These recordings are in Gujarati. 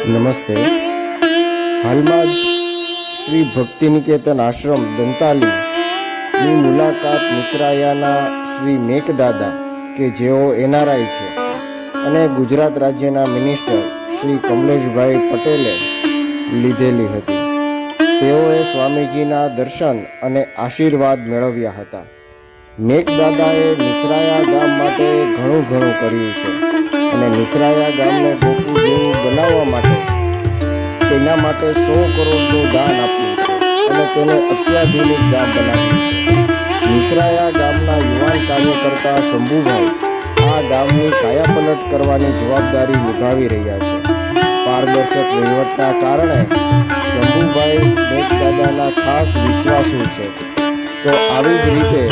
નમસ્તે. હાલમાં જ શ્રી ભક્તિ નિકેતન આશ્રમ દંતાલીની મુલાકાત નિસરાયાના શ્રી મેઘદાદા કે જેઓ NRI છે અને ગુજરાત રાજ્યના મિનિસ્ટર શ્રી કમલેશભાઈ પટેલે લીધેલી હતી. તેઓએ સ્વામીજીના દર્શન અને આશીર્વાદ મેળવ્યા હતા. મેઘદાદાએ નિસરાયા ગામ માટે ઘણું કર્યું છે અને નિસરાયા ગામને ગોકુળ જેવું બનાવવા માટે તેના માટે 100 કરોડનું દાન આપ્યું છે અને તેને અત્યાધુનિક ગામ બનાવ્યું છે. નિસરાયા ગામના યુવાન કાર્યકર્તા શંભુભાઈ આ ગામની કાયાપલટ કરવાની જવાબદારી નિભાવી રહ્યા છે. પારદર્શક વહીવટના કારણે શંભુભાઈ મેઘદાદાના ખાસ વિશ્વાસુ છે. તો આવી જ રીતે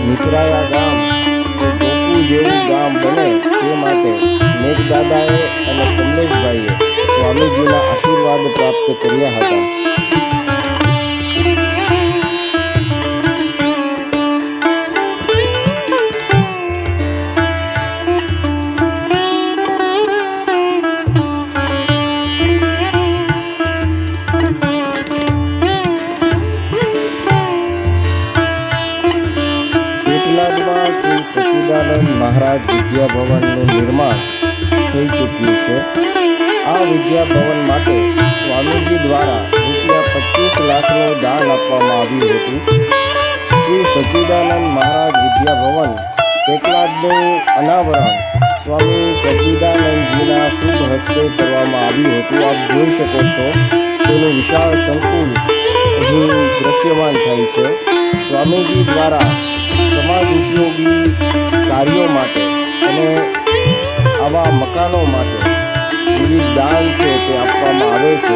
નિસરાયા ગામ ગોકુળ જેવું ગામ બને તે માટે મેઘદાદાએ અને કમલેશભાઈએ સ્વામીજીના આશીર્વાદ પ્રાપ્ત કર્યા હતા. પેટલાદમાં શ્રી સચ્ચિદાનંદ મહારાજ વિદ્યાભવનનું નિર્માણ થઈ ચૂક્યું છે. આ વિદ્યાભવન માટે સ્વામીજી દ્વારા ₹25 લાખનું દાન આપવામાં આવ્યું હતું. શ્રી સચ્ચિદાનંદ મહારાજ વિદ્યાભવન પેટલાદનું અનાવરણ સ્વામી સચ્ચિદાનંદજીના શુભ હસ્તે કરવામાં આવ્યું હતું. આપ જોઈ શકો છો તેનું વિશાળ સંકુલ અહીં દ્રશ્યમાન થાય છે. સ્વામીજી દ્વારા સમાજ ઉપયોગી કાર્યો માટે અને આવા મકાનો માટે વિવિધ દાન છે તે આપવામાં આવે છે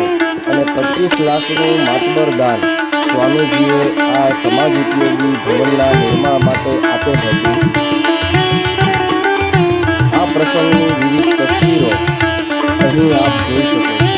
અને 25 લાખનું માતબર દાન સ્વામીજીએ આ સમાજ ઉપયોગી ભવનના નિર્માણ માટે આપેલ હતું. આ પ્રસંગની વિવિધ તસવીરો અહીં આપ જોઈ શકો છો.